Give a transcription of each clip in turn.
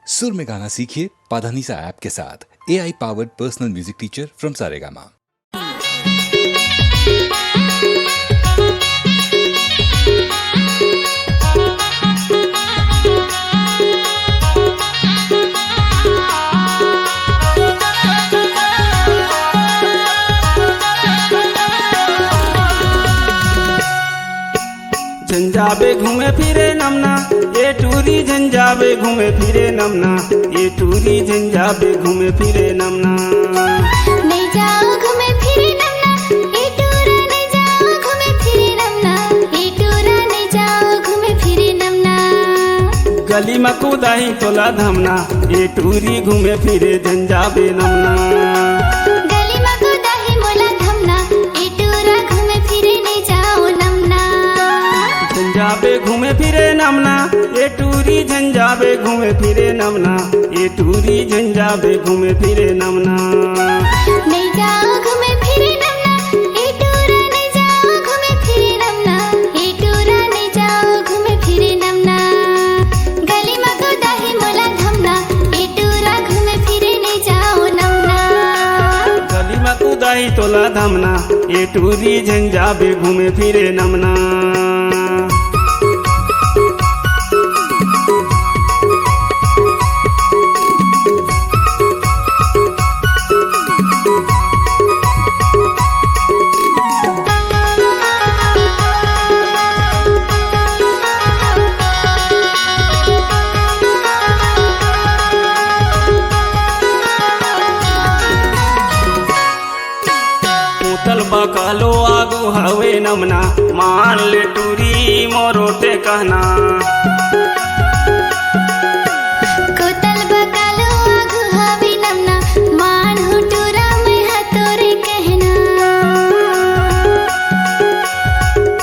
सुर में गाना सीखिए पाधानीसा ऐप के साथ। AI powered personal music teacher from Saregama. झंझाबे घूमे फिरे नमना ये टूरी झंझाबे घूमे फिरे नमना ये टूरी झंझाबे घूमे फिरे नमना। नहीं जाओ घूमे फिरे नमना ये टूरा नहीं जाओ घूमे फिरे नमना ये टूरा नहीं जाओ घूमे फिरे नमना। गली में कूदाही तोला धमना ये टूरी घूमे फिरे झंझाबे नमना। गली में कूदाही मोला धमना ये टूरा घूमे फिरे नहीं जाओ नमना। झंझाबे घूमे फिरे नमना ये टूरी झंझाबे घूमे फिरे नमना ये टूरी झंझाबे घूमे फिरे नमना। नहीं जाओ घूमे फिरे नमना ये टूरा नहीं जाओ घूमे फिरे नमना ये टूरा नहीं जाओ घूमे फिरे नमना। गली में कूदाही मोला धमना ये टूरा घूमे फिरे नहीं जाओ नमना। गली में कूदाही तोला धमना ये टूरी झंझाबे घूमे फिरे नमना। बकालो आगू हवे नमना मान ले टूरी मोरोटे कहना। कोतल बकालो आगू हवे नमना मान हूँ टूरा मैं हतोरे कहना।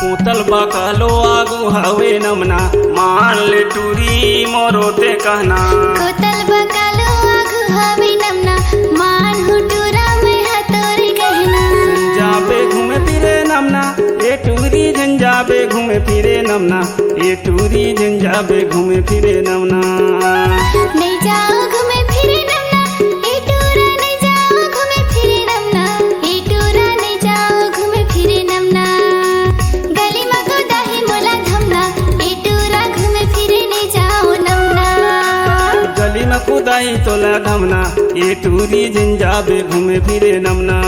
कोतल बकालो आगू हवे नमना मान ले टूरी मोरोटे कहना। कोतल बकालो आगू हवे नमना मान हूँ टूरा मैं हतोरे कहना। झंझाबे घूमे फिरे नमना ये टूरी झंझाबे घूमे फिरे नमना ये टूरी झंझाबे घूमे फिरे नमना। नहीं जाओ घूमे फिरे नमना ये टूरा नहीं जाओ घूमे फिरे नमना ये टूरा नहीं जाओ घूमे फिरे नमना। गली में कूदाही मोला धमना ये टूरा घूमे फिरे नहीं जाओ नमना। गली में कूदाही तोला धमना ये टूरी झंझाबे घूमे फिरे नमना।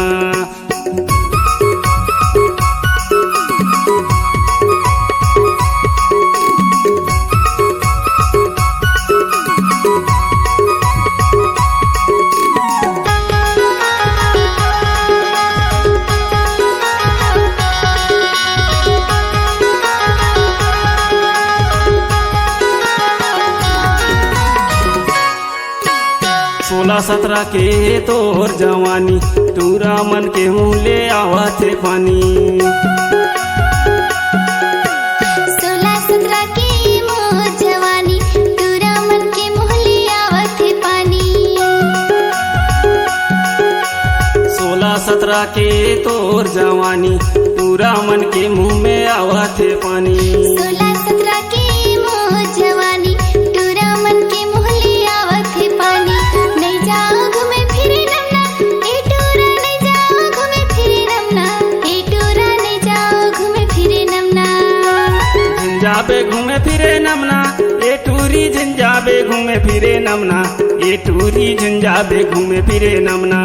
सोलह सत्रह के तोर जवानी टूरा मन के मुँह ले आवा थे पानी। 16-17 की मोर जवानी टूरा मन के मुँह ले आवत है पानी। 16-17 के तोर जवानी टूरा मन के मुँह में आवा थे पानी। 16-17 की मोर जवानी टूरा मन के मुँह ले आवत है पानी। नहीं जाओ घूमे फिरे नमना ये टूरा नहीं जाओ घूमे फिरे नमना ये टूरा नहीं जाओ घूमे फिरे नमना। झंझाबे घूमे फिरे नमना ये टूरी झंझाबे घूमे फिरे नमना ये टूरी झंझाबे घूमे फिरे नमना।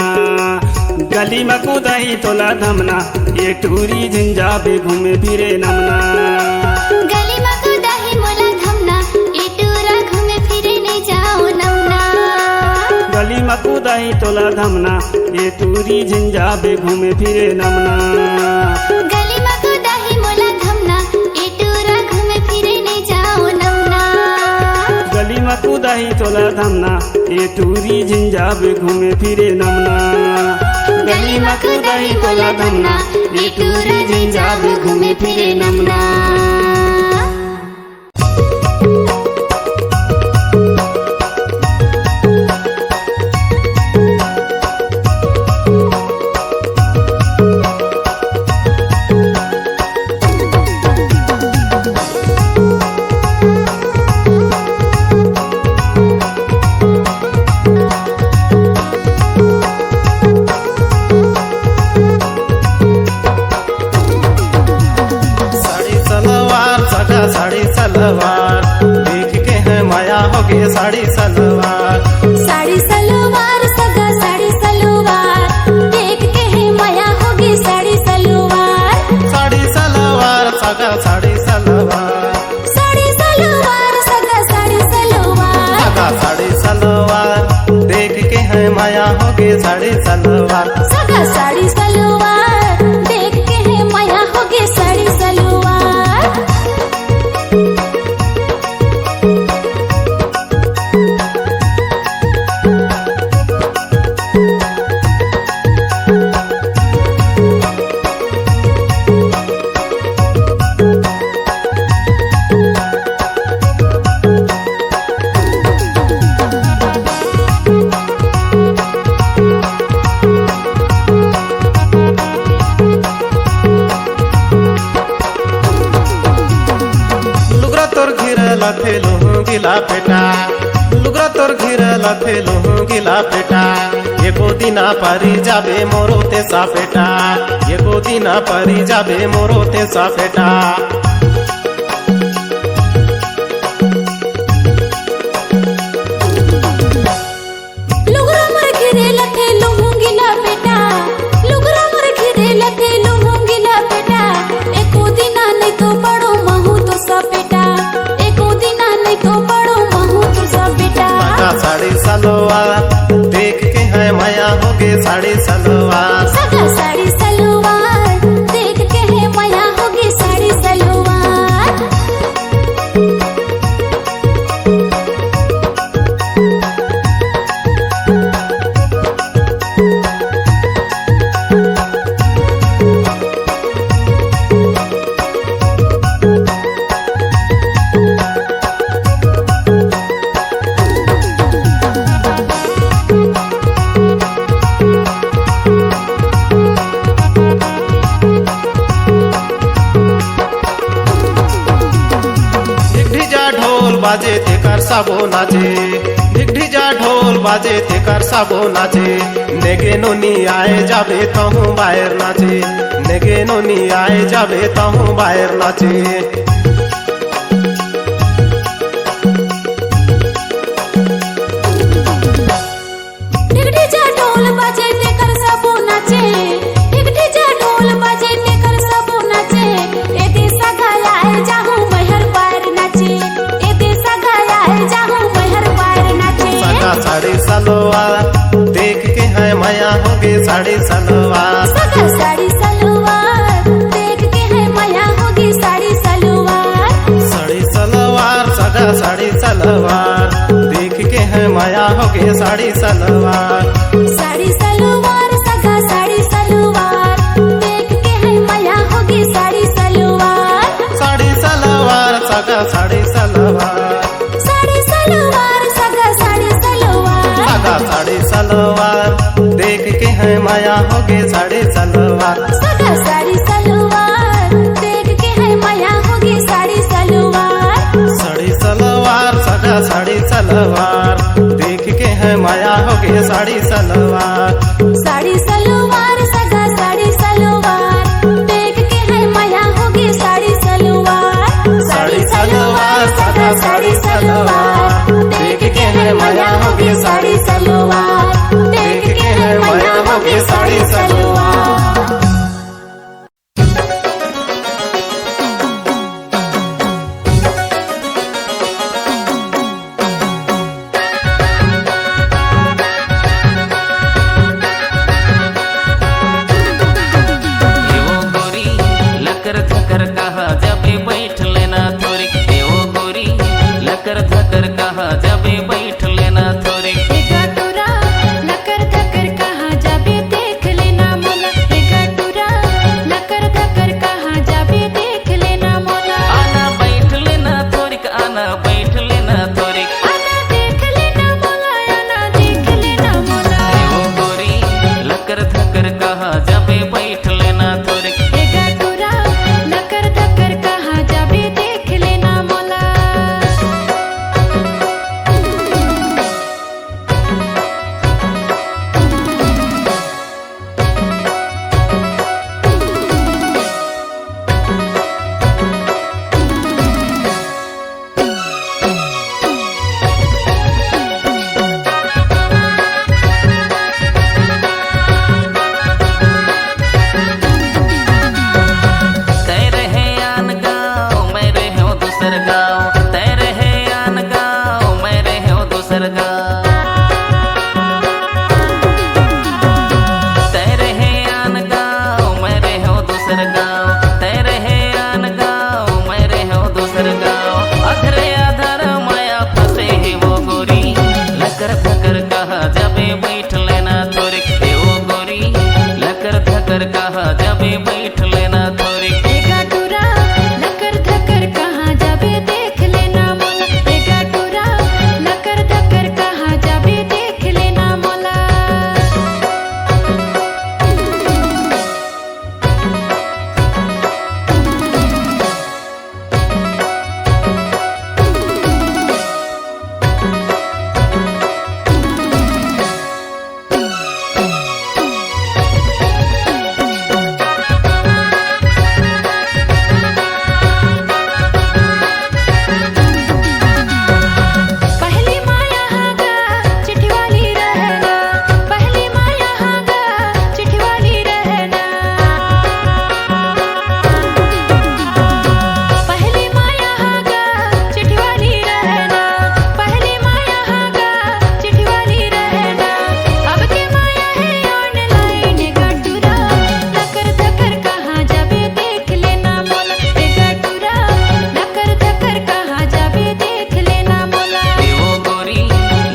गली में कूदाही तोला धमना ये टूरी झंझाबे घूमे फिरे नमना। गली में कूदाही मोला धमना ये टूरा घूमे फिरे नहीं जाओ नमना। गली में कूदाही तोला धमना ये टूरी झंझाबे घूमे फिरे नमना। गली में कूदाही मोला धमना ये टूरा घूमे फिरे नहीं जाओ नमना। गली में कूदाही तोला धमना ये टूरी झंझाबे घूमे फिरे नमना। गली में कूदाही तोला धमना ये टूरी झंझाबे घूमे फिरे नमना। साड़ी सलवार। साड़ी सलवार सगा साड़ी सलवार देख के है माया होगी साड़ी सलवार। साड़ी सलवार सगा साड़ी सलवार। साड़ी सलवार सगा साड़ी सलवार। सगा साड़ी सलवार देख के है माया होगी साड़ी सलवार। सगा साड़ी सलवार देख के है माया होगी साड़ी सलवार। लुगरा तोर घिरला थे लोहू गिला पेटा। लुगरा तोर घिरला थे लोहू गिला पेटा। एको दिना परी जाबे मोरो ते साफेटा। एको दिना परी जाबे मोरो ते साफेटा। लुगरा मोर घिरे लथे लुंगी ना बेटा। लुगरा मोर घिरे लथे लुंगी ना बेटा। एको दिना नहीं तो बड़ो महू तो सा बेटा। एको दिना नहीं तो बड़ो महू तो सा बेटा। सगा साड़ी सलवार देख के है माया होगे साड़ी सलवार। सगा साड़ी सलवार देख के है माया होगी साड़ी सलवार। ढिढिजा ढोल बाजे ते कर सबो नाचे। ढिढिजा ढोल बाजे ते कर सबो नाचे। नेगे नोनी आए जाबे तहूँ बाहर नाचे। नेगे नोनी आए जाबे तहूँ बाहर नाचे। ढिगढिजा ढोल बाजे ते कर सबो नाचे। ढिगढिजा ढोल बाजे ते कर सबो नाचे। ए देसा गाया है जाहूं बहर पार नाचे। ए देसा गाया है जाहूं बहर पार नाचे। सगा साड़ी सलवार देख के है माया होगे साड़ी सलवार। सगा साड़ी सलवार देख के है माया होगी साड़ी सलवार। साड़ी सलवार सगा साड़ी सलवार देख के है माया होगे साड़ी सलवार। साड़ी सलवार सगा साड़ी सलवार देख के है माया होगी साड़ी सलवार। साड़ी सलवार सगा साड़ी सलवार। साड़ी सलवार सगा साड़ी सलवार। सगा साड़ी सलवार देख के है माया होगे साड़ी सलवार। सगा साड़ी सलवार देख के है माया होगी साड़ी सलवार। साड़ी सलवार सगा साड़ी सलवार देख के है माया होगे साड़ी सलवार। साड़ी सलवार सगा साड़ी सलवार देख के है माया होगी साड़ी सलवार। साड़ी सलवार सगा साड़ी सलवार देख के है माया होगे साड़ी सलवार। देख के है माया होगे साड़ी सलवार। देवो गोरी लकर थकर कहा जबे बैठ लेना थोड़ी। देवो गोरी लकर थकर कहा जबे बैठ लेना थोड़ी। देखा तोरा लकर थकर कहाँ जाबे देख लेना मोला। दूसर गाँव। तेरे है आन गाँव मेरे हो दूसर गाँव, तेरे है आन गाँव मेरे हो दूसर गाँव। अधरे अधर माया फंसे है वो गोरी, लकर धकर कहा जबे बैठ लेना थोड़ी ए वो गोरी, लकर धकर कहा जबे बैठ लेना थोड़ी। एगा टूरा लकर धकर कहाँ जाबे देख लेना मोला, एगा टूरा लकर धकर कहाँ जाबे देख लेना मोला। पहली माया हागा चिट्ठी वाली रहना, पहली माया हागा चिट्ठी वाली रहना। पहली माया हागा चिट्ठी वाली रहना, पहली माया हागा चिट्ठी वाली रहना। अब के माया है ऑनलाइन गटूरा, लकर धकर कहाँ जाबे देख लेना मोला, ए गटूरा लकर धकर कहाँ जाबे देख लेना मोला। ए वो गोरी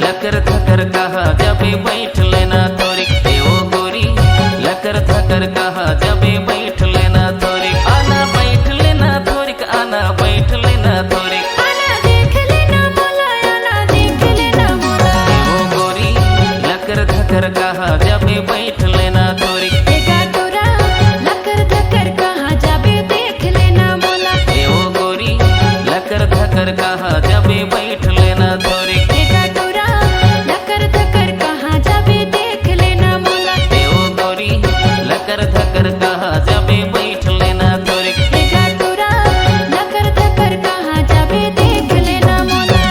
लकर धकर कहा जबे बैठ लेना थोड़ी, ए वो गोरी लकर धकर कहा जबे बैठ लेना थोड़ी। आना बैठ लेना थोड़ी, आना बैठ लेना थोड़ी। आना देख लेना मोला, आना देख लेना मोला। ए वो गोरी लकर धकर कहा जबे बैठ लेना थोड़ी, एगा टूरा लकर धकर कहाँ जाबे देख लेना मोला, ए वो गोरी लकर धकर कहा जबे बैठ लेना थोड़ी। एगा टूरा लकर धकर कहाँ जाबे देख लेना मोला, ए वो गोरी लकर धकर कहा जबे बैठ लेना थोड़ी। एगा टूरा लकर धकर कहाँ जाबे देख लेना मोला।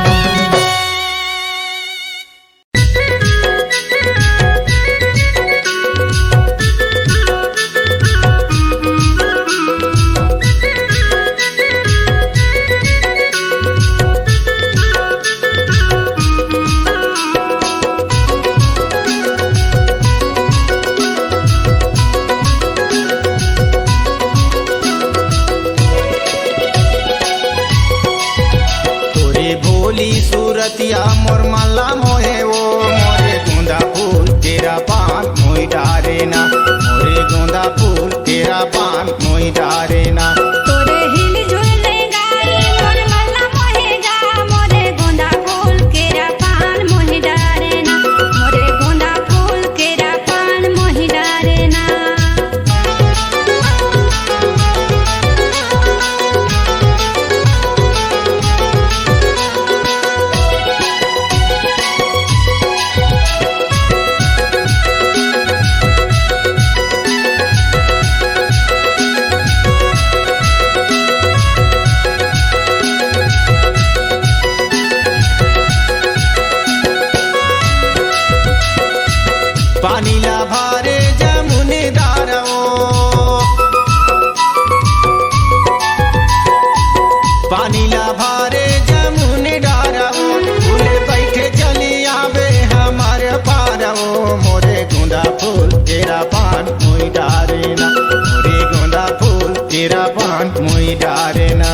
तोरे भोली सूरतिया मोर माला मोहे वो, मोरे गोंदा फूल तेरा पान मोई डारे ना, मोरे गोंदा फूल तेरा पान मोई डारे ना। तोरे हिल झुले गाई मोर मल्ला मोहे जा, मोरे गोंदा फूल केरा पान मोहि डारे ना, मोरे गोंदा फूल केरा पान मोहि डारे ना। पानी ला भारे जमुने दारवो, पानी ला भारे जमुने डारवो, फूले बैठे चली आवे हमारे पारवो, मोरे गोंदा फूल तेरा पान मोई डारे ना, मोरे गोंदा फूल तेरा पान मोई डारे ना।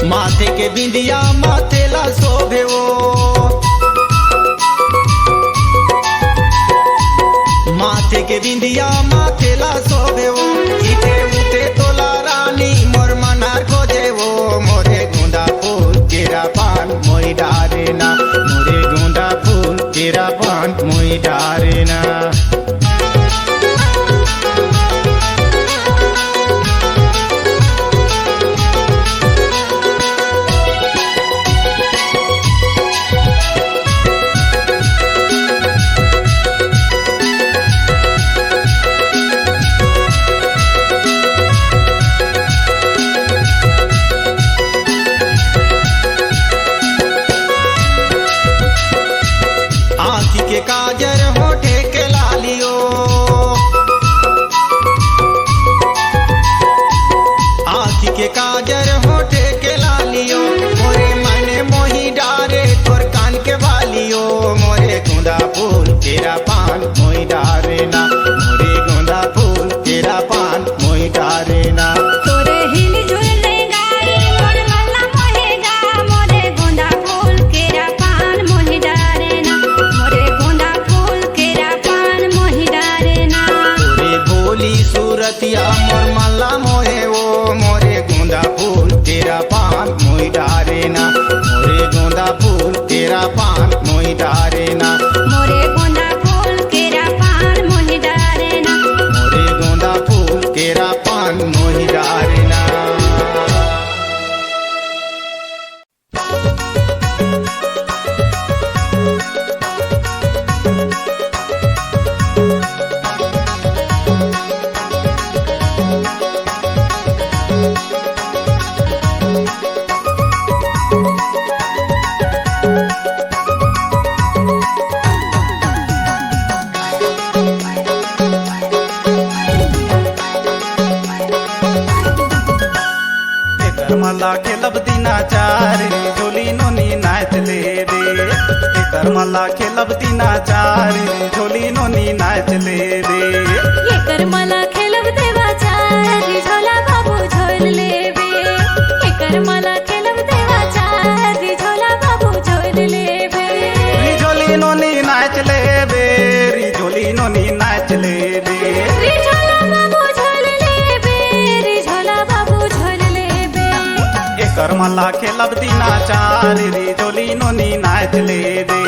माथे के बिंदिया माथे ला शोभे वो, माथे के बिंदिया माथे ला शोभे वो, इते उते तोला रानी मोर मनार खोजे वो, मोरे गोंदा फूल तेरा पान मोई डारे ना, मोरे गोंदा फूल तेरा पान मोई डारे ना। सूरतिया मोर माला मोहे वो मोरे गोंदा फूल तेरा पान मोई डारे ना मोरे गोंदा फूल तेरा पान मोई डारे ना मोरे गोंदा फूल केरा पान मोहि डारे ना मोरे गोंदा फूल तेरा पान मोई डारे ना मला खेलब दिनाचार झोली नोनी नाच ले रे एकर मला खेलब दिनाचार झोली नोनी नाच ले रे ये कर मला खेलब देवाचा रिझोला बाबू झोल लेबे ये कर मला खेलब देवाचा रिझोला बाबू झोल लेबे झोली नोनी नाच ले बे झोली नोनी नाच ले बे रिझोला बाबू झोल लेबे रिझोला बाबू झोल लेबे एकर मला खेलब दिनाचार झोली नोनी नाच ले रे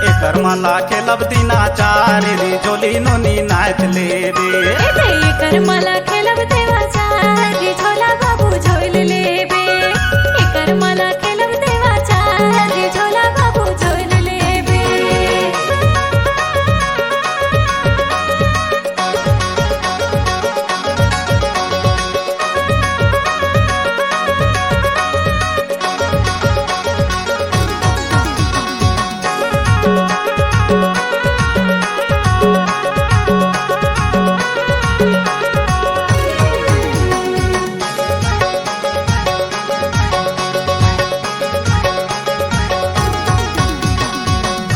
एकर मला खेलब दिनाचार झोली नोनी नाच ले रे ये कर मला खेलब देवाचा रिझोला बाबू झोल लेबे ये कर मला खेलब देवाचा रिझोला बाबू झोल लेबे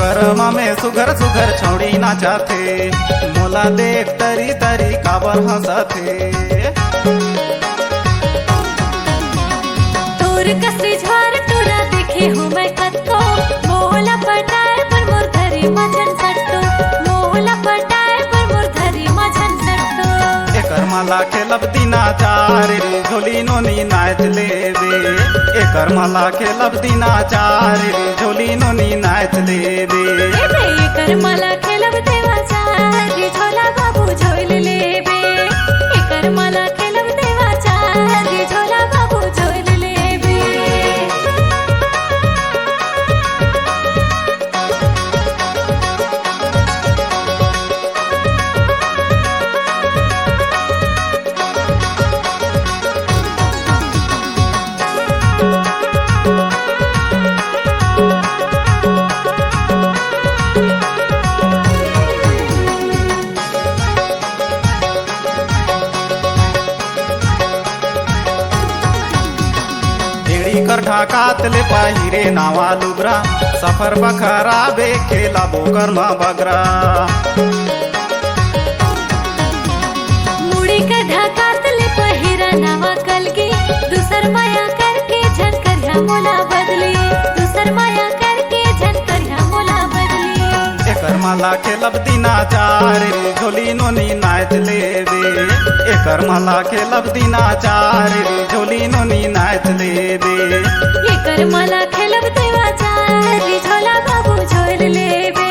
कर्म में सुघर सुघर छौड़ी नाचाथे मोला देख तरी तरी काबर हंसथे तोर कसरी झवार टोरा देखे हो मैं कतको मोहला पटाए पर मोर धरी मझन सट्टो मोहला पटाए पर मोर धरी मझन सट्टो एकर मला खेलब दिनाचार झोली नोनी नाच ले रे एकर मला खेलब दिनाचार झोली नोनी नाच ले रे ये कर मला खेलब देवाचा रिझोला बाबू झोल लेबे ये कर मला खेलब देवाचा रिझोला बाबू झोल लेबे भेड़ी कर ढाकात ले पाहिरे नावा लुगरा सफर बखरा बे खेला बोकर मा बगरा मुड़ी का ढाकात ले पहिरा नवा कलगी दूसर माया करके झनकरिया मोला बदली दूसर माया करके झनकरिया मोला बदली एकर मला खेलब दिनाचार झोली नोनी नाच ले रे एकर मला खेलब दिनाचार झोली नोनी नाच ले रे ये कर मला खेलब देवाचा रिझोला बाबू झोल लेबे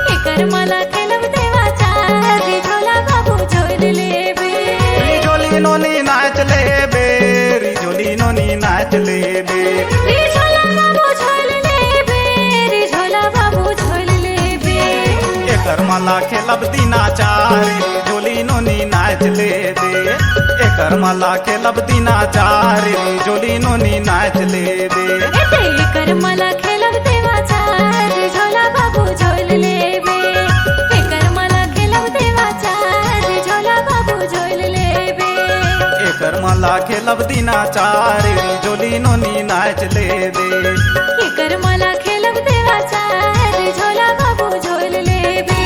ये कर मला खेलब देवाचा रिझोला बाबू झोल लेबे झोली नोनी नाच ले बे झोली नोनी नाच ले बे रिझोला बाबू झोल लेबे रिझोला बाबू झोल लेबे एकर मला खेलब दिनाचार झोली नोनी नाच ले रे एकर मला खेलब दिनाचार झोली नोनी नाच ले रे ये कर मला खेलब देवाचा रिझोला बाबू झोल लेबे ये कर मला खेलब देवाचा रिझोला बाबू झोल लेबे एकर मला खेलब दिनाचार झोली नोनी नाच ले रे ये कर मला खेलब देवाचा रिझोला बाबू झोल लेबे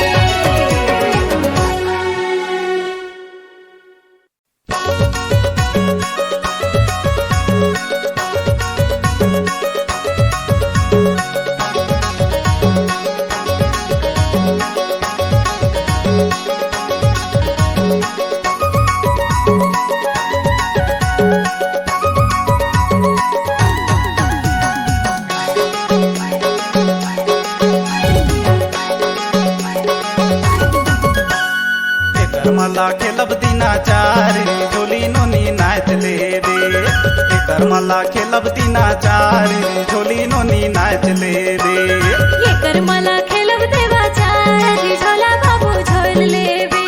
एकर मला खेलब दिनाचार झोली नोनी नाच लेबे एकर मला खेलब दिनाचार झोली नोनी नाच लेबे एकर मला खेलब देवाचा रिझोला बाबू झोल लेबे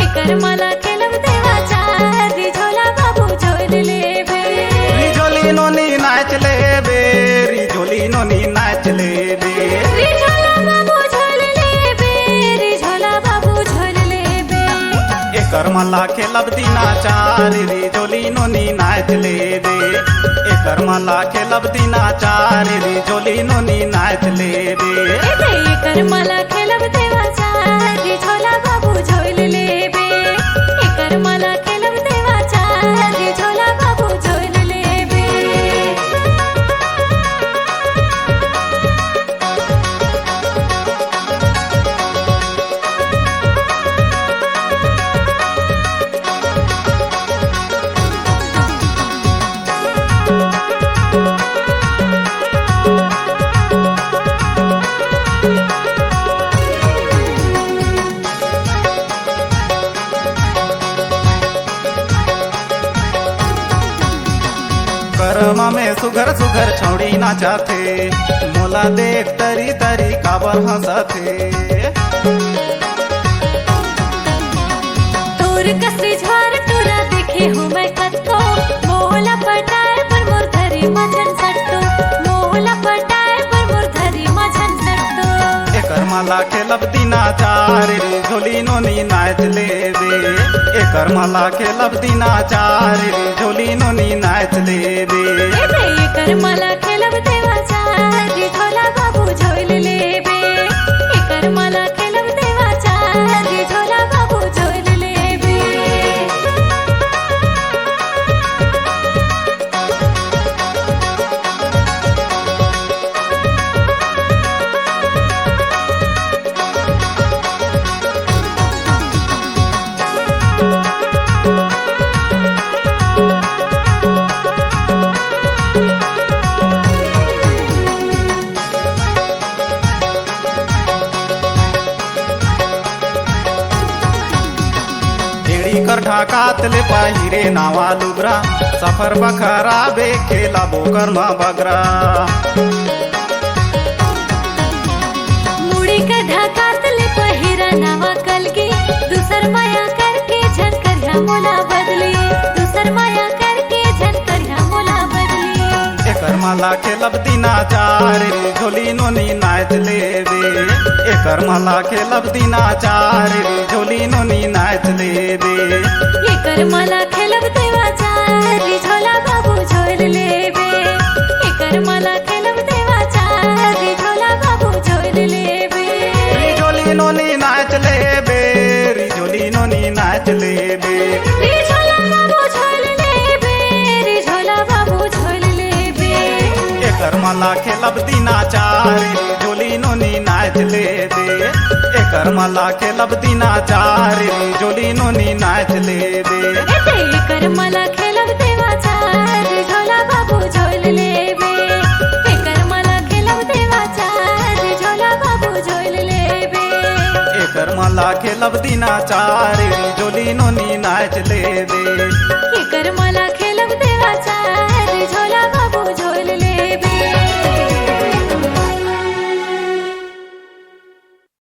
एकर मला खेलब देवाचा रिझोला बाबू झोल लेबे रिझोली नोनी नाच लेबे रिझोली नोनी नाच लेबे रिझोला बाबू झोल लेबे रिझोला बाबू झोल लेबे एकर मला खेलब दिनाचार रिझोली नोनी नाच लेबे एकर मला खेलब दिनाचार रिझोली नोनी नाच लेबे एकर मला खेलब देवाचा रिझोला बाबू झोल लेबे एकर मला खेलब देवाचा रिझोला बाबू झोल लेबे कर्म में सुघर सुघर छौड़ी नाचाथे मोला देख तरी तरी काबर हंसथे तोर कसरी झवार टोरा देखे हो मैं कत्तो मोहला पटाए पर मोर धरी मजन सट्टो मोहला पटाए पर मोर धरी मजन सट्टो एकर मला खेलब दिनाचार झोली नोनी नाच लेबे एकर मला खेलब दिनाचार झोली नोनी नाच लेबे एकर मला खेलब देवाचा रिझोला बाबू झोल लेबे एकर मला खेलब देवाचा रिझोला बाबू झोल लेबे एड़ी कर ढाकात ले पहिरे नावा लुगरा सफर बखरा बे खेला बोकर मा बगरा मुड़ी का ढाकात ले पहिरा नावा कलगी दूसर माया करके झनकरिया मोला बदली दूसर माया करके झनकरिया मोला बदली एकर मला खेलब दिनाचार झोली नोनी नाच लेबे एकर मला खेलब दिनाचार झोली नोनी नाच लेबे एकर मला खेलब देवाचा रिझोला बाबू झोल लेबे एकर मला खेलब देवाचा रिझोला बाबू झोल लेबे रिझोली नोनी नाच लेबे रिझोली नोनी नाच लेबे रिझोला बाबू झोल लेबे रिझोला बाबू झोल लेबे एकर मला खेलब दिनाचार झोली नोनी नाच लेबे एकर मला खेलब दिनाचार झोली नोनी नाच लेबे एकर मला खेलब देवाचा रिझोला बाबू झोल लेबे एकर मला खेलब देवाचा रिझोला बाबू झोल लेबे एकर मला खेलब दिनाचार झोली नोनी नाच लेबे